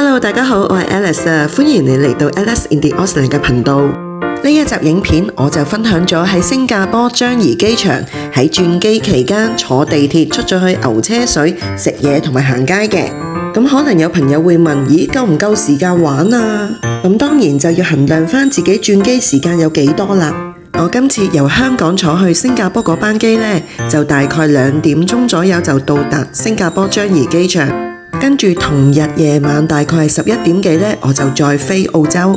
Hello， 大家好，我係 Alice 啊，歡迎你嚟到 Alice in the Austin 嘅頻道。呢一集影片我就分享咗喺新加坡樟宜機場喺轉機期間坐地鐵出咗去牛車水食嘢同埋行街嘅。咁可能有朋友會問，咦，夠唔夠時間玩啊？咁當然就要衡量返自己轉機時間有幾多啦。我今次由香港坐去新加坡嗰班機呢，就大概2點鐘左右就到達新加坡樟宜機場，跟住同日夜晚大概係11點幾呢，我就再飛澳洲。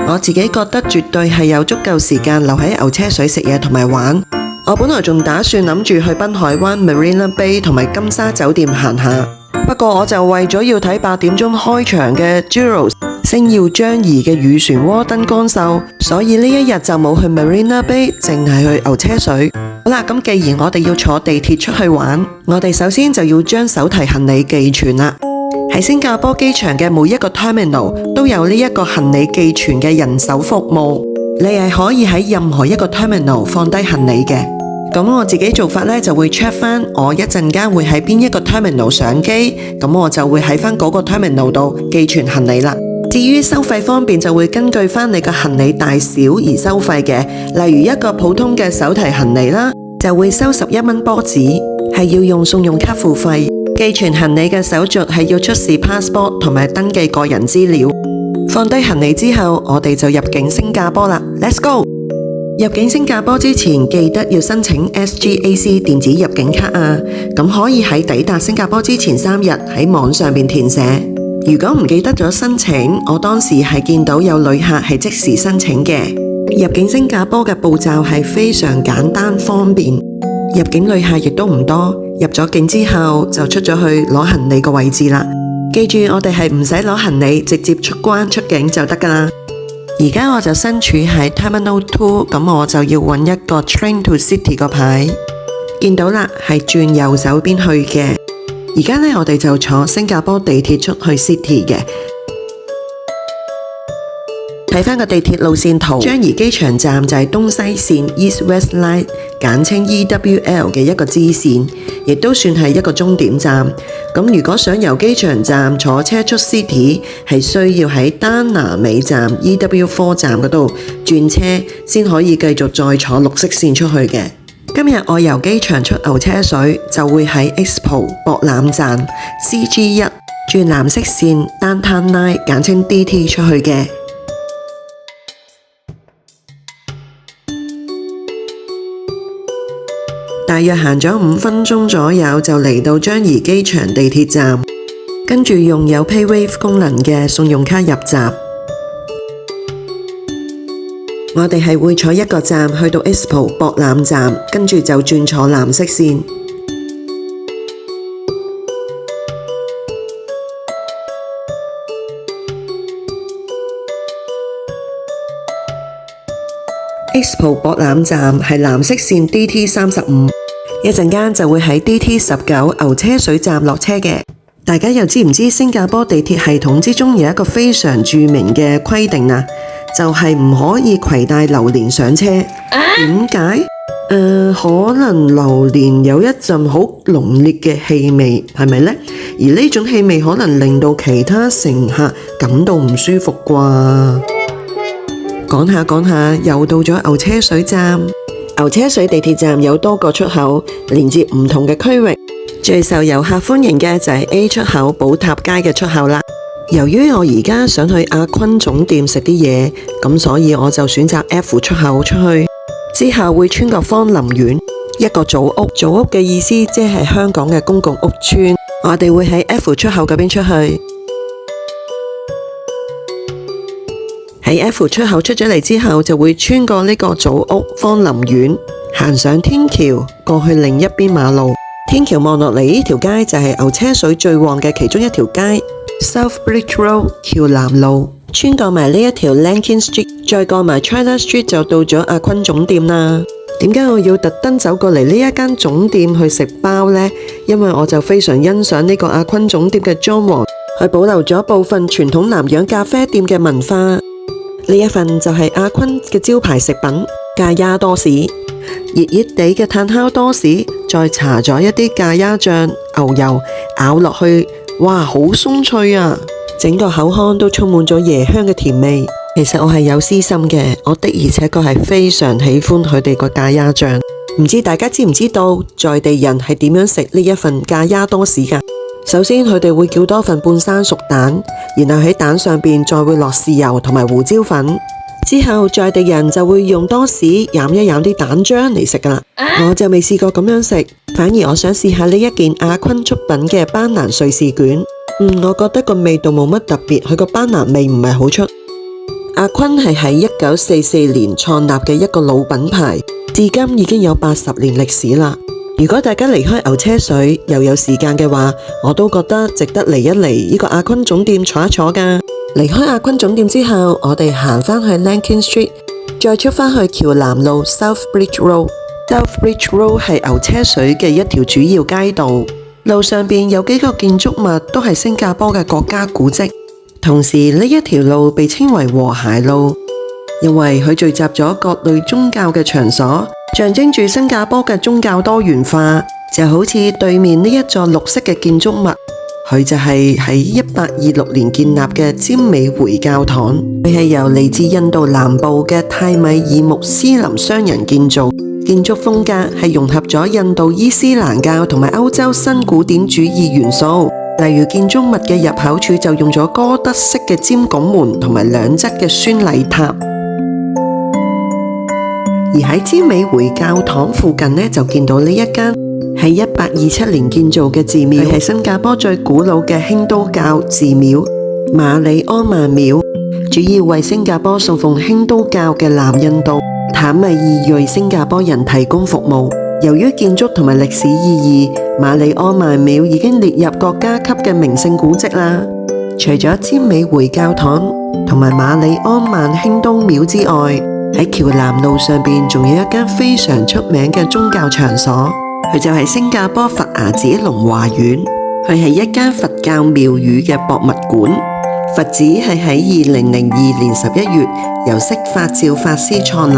我自己覺得絕對係有足夠時間留喺牛車水食嘢同埋玩。我本來仲打算諗住去濱海灣 Marina Bay 同埋金沙酒店行下，不過我就為咗要睇8點鐘開場嘅 Gyros 星耀樟宜嘅漁船窩燈光秀，所以呢一日就冇去 Marina Bay， 淨係去牛車水。好啦，咁既然我哋要坐地鐵出去玩，我哋首先就要將手提行李寄存啦。喺新加坡機場嘅每一個 terminal 都有呢一個行李寄存嘅人手服務，你係可以喺任何一個 terminal 放低行李嘅。咁我自己做法呢，就會 check 返我一陣間會喺邊一個 terminal 上機，咁我就會喺返嗰個 terminal 度寄存行李啦。至於收費方面，就會根據返你個行李大小而收費嘅。例如一個普通嘅手提行李啦，就會收11蚊波子，係要用信用卡付費。寄存行李嘅手續係要出示 passport 同埋登記個人資料。放低行李之後，我哋就入境新加坡啦。Let's go！ 入境新加坡之前，記得要申請 SGAC 電子入境卡啊。咁可以喺抵達新加坡之前3日喺網上面填寫。如果唔記得咗申請，我當時係見到有旅客係即時申請嘅。入境新加坡嘅步驟係非常簡單方便，入境旅客亦都唔多。入咗境之後就出咗去攞行李個位置啦。記住，我哋係唔使攞行李，直接出關出境就得噶啦。而家我就身處喺 Terminal 2，咁我就要揾一個 Train to City 個牌，見到啦，係轉右手邊去嘅。而家呢，我哋就坐新加坡地鐵出去 City 嘅。睇返個地鐵路線圖，樟宜機場站就係東西線 East West Line， 簡稱 EWL 嘅一個支線，亦都算係一個終點站。咁如果想由機場站坐車出 City， 係需要喺丹拿美站 EW4 站嗰度轉車，先可以繼續再坐綠色線出去嘅。今日我由機場出牛車水，就會喺 Expo 博覽站 CG1 轉藍色線 Downtown Line， 簡稱 DT 出去嘅。大約行咗5分鐘左右，就嚟到樟宜機場地鐵站，跟住用有 PayWave 功能嘅信用卡入閘。我哋係會坐一個站去到 Expo 博覽站，跟住就轉坐藍色線。Expo 博覽站係藍色線 DT35， 一陣間就會喺 DT19 牛車水站落車嘅。大家又知唔知新加坡地鐵系統之中有一個非常著名嘅規定啊？就係唔可以攜帶榴蓮上車。點解？可能榴蓮有一陣好濃烈嘅氣味，係咪呢？而呢種氣味可能令到其他乘客感到唔舒服啩。講下，又到咗牛車水站。牛車水地鐵站有多個出口，連接唔同嘅區域。最受遊客歡迎嘅就係 A 出口寶塔街嘅出口啦。由於我而家想去阿坤總店食啲嘢，咁所以我就選擇 F 出口出去。之後會穿過芳林苑，一個組屋。組屋嘅意思即係香港嘅公共屋邨。我哋會喺 F 出口嗰邊出去。喺 F 出口出咗嚟之後，就會穿過呢個組屋芳林苑，行上天橋，過去另一邊馬路。天橋望落嚟呢條街就係牛車水最旺嘅其中一條街 South Bridge Road 橋南路。穿過埋呢一條 Lankin Street， 再過埋 China Street 就到咗阿坤總店啦。點解我要特登走過嚟呢一間總店去食包呢？因為我就非常欣賞呢個阿坤總店嘅裝潢，佢保留咗部分傳統南洋咖啡店嘅文化。呢一份就係阿坤嘅招牌食品咖椰多士，熱熱地嘅炭烤多士，再搽咗一啲咖椰醬、牛油，咬落去，哇，好鬆脆啊！整個口腔都充滿咗椰香嘅甜味。其實我係有私心嘅，我的而且確係非常喜歡佢哋個咖椰醬。唔知大家知唔知道在地人係點樣食呢一份咖椰多士㗎？首先佢哋會叫多份半生熟蛋，然後喺蛋上邊再會落豉油同埋胡椒粉，之後在地人就會用多士飲一飲啲蛋漿嚟食㗎啦。我就未試過咁樣食，反而我想試下呢一件阿坤出品嘅班蘭瑞士卷。我覺得個味道冇乜特別，佢個班蘭味唔係好出。阿坤係喺1944年創立嘅一個老品牌，至今已經有80年歷史啦。如果大家離開牛車水又有時間嘅話，我都覺得值得嚟一嚟呢個阿坤總店坐一坐㗎。離開阿坤總店之後，我哋行返去 Lankin Street， 再出返去橋南路 South Bridge Road。South Bridge Road 係牛車水嘅一條主要街道，路上邊有幾個建築物都係新加坡嘅國家古蹟。同時呢一條路被稱為和諧路，因為佢聚集咗各類宗教嘅場所，象徵住新加坡嘅宗教多元化。就好似對面呢一座綠色嘅建築物，佢就係喺1826年建立嘅尖美會教堂。佢係由嚟自印度南部嘅泰米爾穆斯林商人建造，建築風格係融合咗印度伊斯蘭教同埋歐洲新古典主義元素。例如建築物嘅入口處就用咗哥德式嘅尖拱門同埋兩側嘅宣禮塔，而喺尖美會教堂附近呢，就見到呢一間喺1827年建造嘅寺廟，係新加坡最古老嘅興都教寺廟馬里安曼廟，主要為新加坡信奉興都教嘅南印度坦米爾裔新加坡人提供服務。由於建築同埋歷史意義，馬里安曼廟已經列入國家級嘅名勝古蹟啦。除咗尖美會教堂同埋馬里安曼興都廟之外，喺橋南路上邊仲有一間非常出名嘅宗教場所，佢就係新加坡佛牙寺龍華院。佢係一間佛教廟宇嘅博物館。佛寺係喺2002年11月由釋法照法師創立。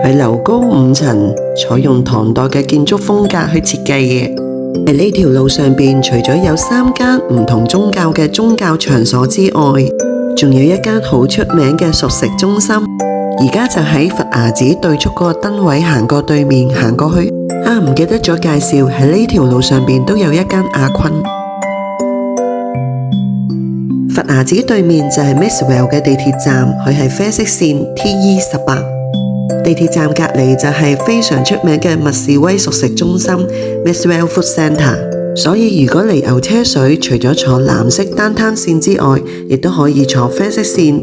係樓高5層，採用唐代嘅建築風格去設計嘅。喺呢條路上邊，除咗有3間唔同宗教嘅宗教場所之外，仲有一間好出名嘅熟食中心。而家就喺佛牙寺對出嗰個燈位行過對面行過去。唔記得咗介紹，喺呢條路上邊都有一間阿坤。佛牙寺對面就係 Maxwell 嘅地鐵站，佢係啡色線 TE18。地鐵站隔籬就係非常出名嘅麥士威熟食中心 Maxwell Food Centre， 所以如果嚟牛車水，除咗坐藍色單灘線之外，亦都可以坐啡色線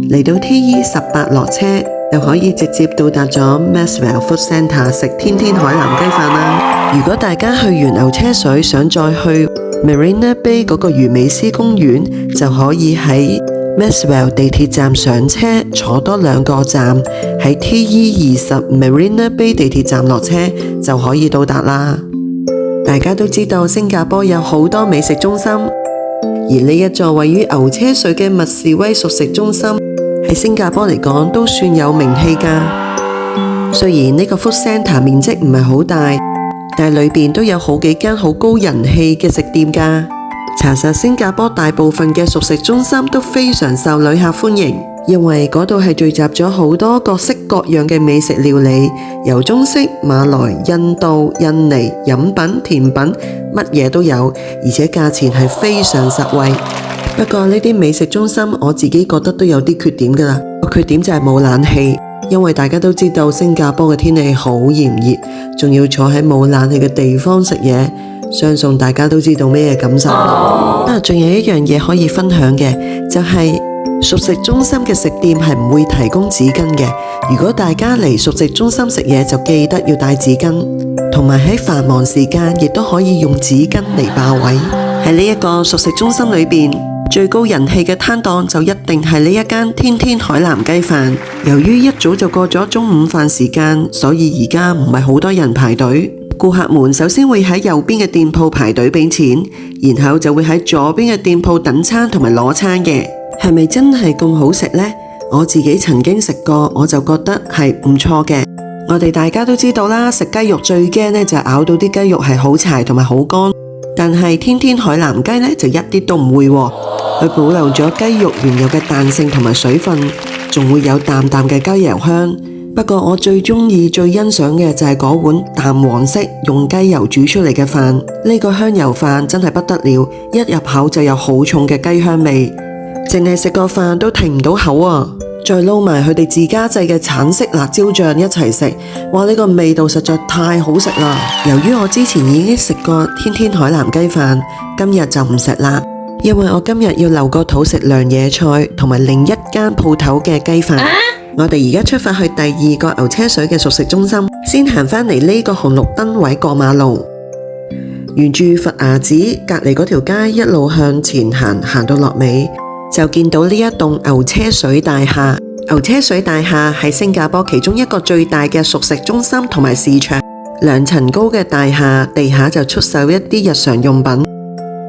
嚟到 TE18 落車，就可以直接到達咗 Maxwell Food Centre 食天天海南雞飯啦。如果大家去完牛車水，想再去 Marina Bay 嗰個魚美斯公園，就可以喺Maxwell 地鐵站上車，坐多2個站，喺 TE20 Marina Bay 地鐵站落車就可以到達啦。大家都知道新加坡有好多美食中心，而呢一座位於牛車水嘅麥士威熟食中心喺新加坡嚟講都算有名氣㗎。雖然呢個 Food Centre 面積唔係好大，但係裏邊都有好幾間好高人氣嘅食店㗎。查實新加坡大部分嘅熟食中心都非常受旅客歡迎，因為嗰度係聚集咗好多各式各樣嘅美食料理，由中式、馬來、印度、印尼、飲品、甜品，乜嘢都有，而且價錢係非常實惠。不過呢啲美食中心我自己覺得都有啲缺點㗎啦，個缺點就係冇冷氣，因為大家都知道新加坡嘅天氣好炎熱，仲要坐喺冇冷氣嘅地方食嘢。相信大家都知道咩感受。仲有一樣嘢可以分享嘅，就係熟食中心嘅食店係唔會提供紙巾嘅。如果大家嚟熟食中心食嘢，就記得要帶紙巾，同埋喺繁忙時間亦都可以用紙巾嚟霸位。喺呢一個熟食中心裏邊，最高人氣嘅攤檔就一定係呢一間天天海南雞飯。由於一早就過咗中午飯時間，所以而家唔係好多人排隊。顧客們首先會喺右邊嘅店鋪排隊俾錢，然後就會喺左邊嘅店鋪等餐同埋攞餐嘅。係咪真係咁好食呢？我自己曾經食過，我就覺得係唔錯嘅。我哋大家都知道啦，食雞肉最驚呢就係咬到啲雞肉係好柴同埋好乾。但係天天海南雞呢，就一啲都唔會喎，佢保留咗雞肉原有嘅彈性同埋水分，仲會有淡淡嘅雞油香。不過我最中意、最欣賞嘅就係嗰碗淡黃色用雞油煮出嚟嘅飯，呢個香油飯真係不得了，一入口就有好重嘅雞香味，淨係食個飯都停唔到口啊！再撈埋佢哋自家製嘅橙色辣椒醬一齊食，哇！呢個味道實在太好食啦！由於我之前已經食過天天海南雞飯，今日就唔食啦，因為我今日要留個肚食涼野菜同埋另一間鋪頭嘅雞飯。我哋而家出發去第二個牛車水嘅熟食中心，先行返嚟呢個紅綠燈位過馬路，沿住佛牙寺隔籬嗰條街一路向前行，行到落尾就見到呢一棟牛車水大廈。牛車水大廈係新加坡其中一個最大嘅熟食中心同埋市場，2層高嘅大廈，地下就出售一啲日常用品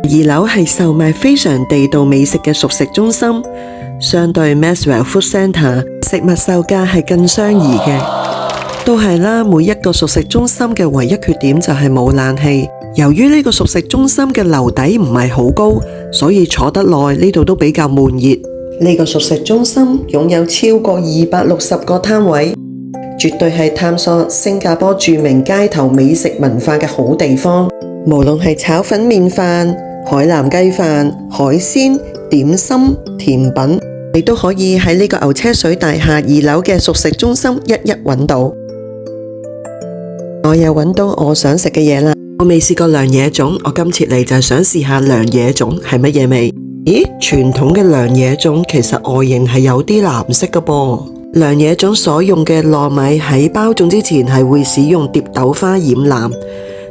，2樓係售賣非常地道美食嘅熟食中心。相對 Maxwell Food Centre， 食物售價係更相宜嘅。都係啦，每一個熟食中心嘅唯一缺點就係冇冷氣。由於呢個熟食中心嘅樓底唔係好高，所以坐得耐呢度都比較悶熱。呢個熟食中心擁有超過260個攤位，絕對係探索新加坡著名街頭美食文化嘅好地方。無論係炒粉麵飯、海南雞飯、海鮮、點心、甜品，你都可以喺呢個牛車水大廈2樓嘅熟食中心一一揾到。我又揾到我想食嘅嘢啦！我未試過涼野粽，我今次嚟就係想試下涼野粽係乜嘢味。咦，傳統嘅涼野粽其實外形係有啲藍色嘅噃。涼野粽所用嘅糯米喺包粽之前係會使用蝶豆花染藍，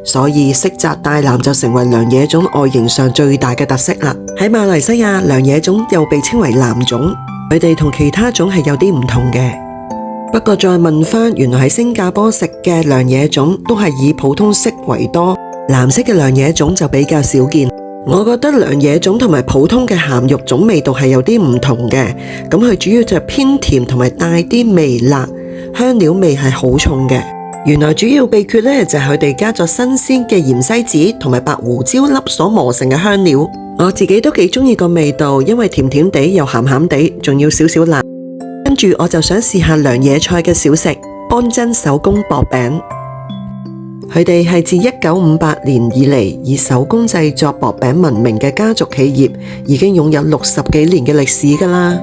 所以色澤帶藍就成為涼野粽外形上最大嘅特色啦。喺馬來西亞，涼野粽又被稱為藍粽，佢哋同其他粽係有啲唔同嘅。不過再問返，原來喺新加坡食嘅涼野粽都係以普通色為多，藍色嘅涼野粽就比較少見。我覺得涼野粽同埋普通嘅鹹肉粽味道係有啲唔同嘅，咁佢主要就係偏甜同埋帶啲微辣，香料味係好重嘅。原來主要秘訣呢，就係佢哋加咗新鮮嘅芫茜籽同埋白胡椒粒所磨成嘅香料。我自己都幾中意個味道，因為甜甜地又鹹鹹地，仲要少少辣。跟住我就想試下涼野菜嘅小食安珍手工薄餅。佢哋係自1958年以嚟以手工製作薄餅聞名嘅家族企業，已經擁有60幾年嘅歷史㗎啦。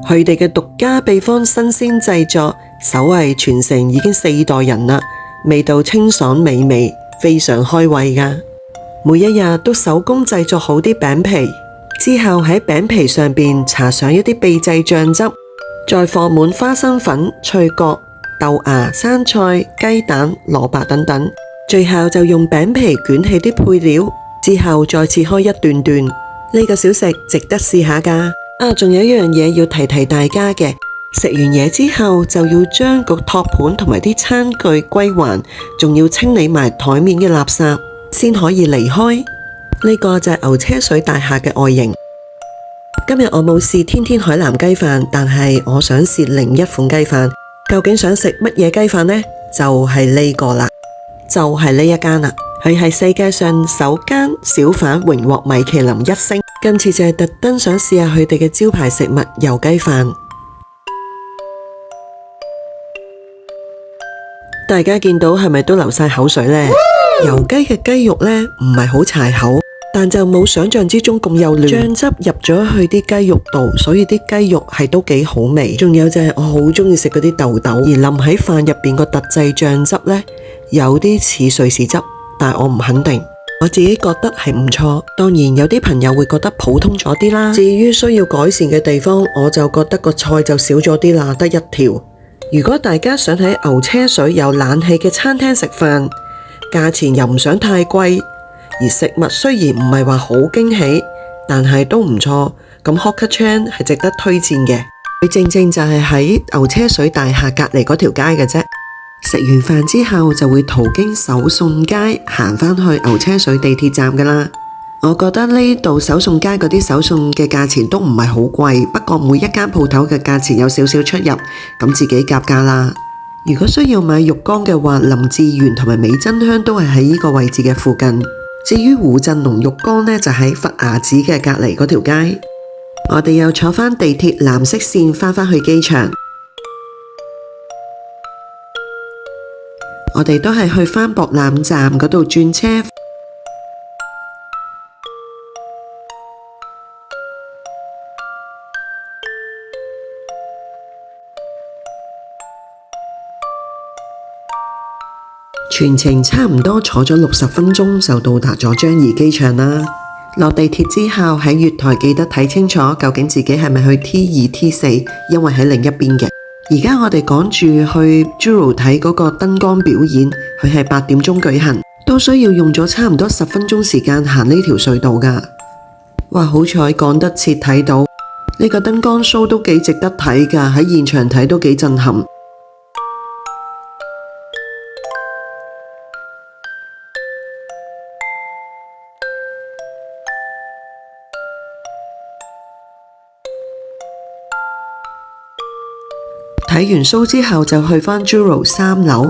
佢哋嘅獨家秘方新鮮製作，手藝傳承已經4代人啦，味道清爽美味，非常開胃㗎。每一日都手工製作好啲餅皮，之後喺餅皮上邊搽上一啲秘製醬汁，再放滿花生粉、脆角、豆芽、生菜、雞蛋、蘿蔔等等，最後就用餅皮捲起啲配料，之後再切開一段段。呢個小食值得試下㗎。仲有一樣嘢要提提大家嘅，食完嘢之後就要將個托盤同埋啲餐具歸還，仲要清理埋台面嘅垃圾，先可以離開。呢個就係牛車水大廈嘅外形。今日我冇試天天海南雞飯，但係我想試另一款雞飯。究竟想食乜嘢雞飯呢？就係呢個啦，就係呢一間啦。佢係世界上首間小販榮獲米其林1星。今次就係特登想試下佢哋嘅招牌食物油雞飯。大家見到係咪都流晒口水呢？油雞嘅雞肉呢，唔係好柴口，但就冇想象之中咁幼嫩，醬汁入咗去啲雞肉度，所以啲雞肉係都幾好味。仲有就係我好中意食嗰啲豆豆，而淋喺飯入邊個特製醬汁呢，有啲似瑞士汁，但我唔肯定。我自己覺得係唔錯，當然有啲朋友會覺得普通咗啲啦。至於需要改善嘅地方，我就覺得個菜就少咗啲啦，得一條。如果大家想喺牛車水有冷氣嘅餐廳食飯，價錢又唔想太貴，而食物雖然唔係話好驚喜，但係都唔錯，咁 Hawker Chan 係值得推薦嘅。佢正正就係喺牛車水大廈隔離嗰條街嘅啫。食完飯之後就會途經手餸街行返去牛車水地鐵站㗎啦。我覺得呢度手餸街嗰啲手餸嘅價錢都唔係好貴，不過每一間鋪頭嘅價錢有少少出入，咁自己夾價啦。如果需要買肉乾嘅話，林志源同埋美珍香都係喺呢個位置嘅附近。至於胡振龍浴缸呢，就喺佛牙寺嘅隔離嗰條街。我哋又坐返地鐵藍色線返去機場。我哋都係去返博覽站嗰度轉車。全程差唔多坐咗60分鐘就到達咗樟宜機場啦。落地鐵之後喺月台記得睇清楚究竟自己係咪去 T2、T4，因為喺另一邊嘅。而家我哋趕住去 Jewel 睇嗰個燈光表演，佢係8點鐘舉行，都需要用咗差唔多10分鐘時間行呢條隧道㗎。哇，好彩趕得切睇到呢個燈光 show 都幾值得睇㗎，喺現場睇都幾震撼。睇完 show 之後就去返 Jewel 3樓，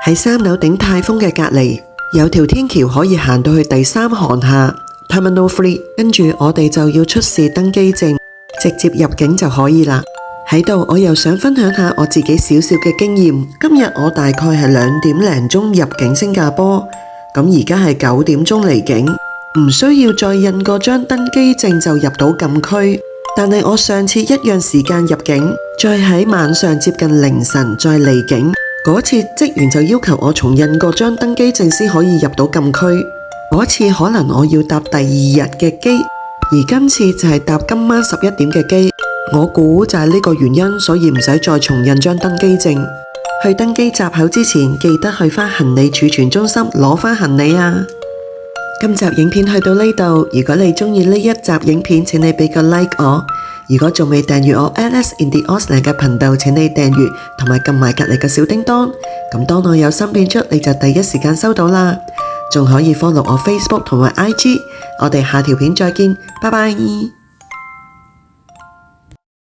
喺3樓鼎泰豐嘅隔離有條天橋可以行到去第3航廈 Terminal 3，跟住我哋就要出示登機證，直接入境就可以啦。喺度我又想分享下我自己少少嘅經驗。今日我大概係2點零鐘入境新加坡，咁而家係9點鐘離境，唔需要再印過張登機證就入到禁區。但係我上次一樣時間入境，再喺晚上接近凌晨再離境，嗰次職員就要求我重印過張登機證先可以入到禁區。嗰次可能我要搭第2日嘅機，而今次就係搭今晚11點嘅機。我估就係呢個原因，所以唔使再重印張登機證。去登機閘口之前，記得去返行李儲存中心攞返行李啊！今集影片去到呢度，如果你鍾意呢一集影片，請你俾個 like 我。如果仲未訂閱我 Alice in the Ausland 嘅頻道，請你訂閱同埋撳埋隔離嘅小叮當，咁當我有新片出，你就第一時間收到啦。仲可以 follow 我 Facebook 同埋 IG，我哋下條片再見，拜拜。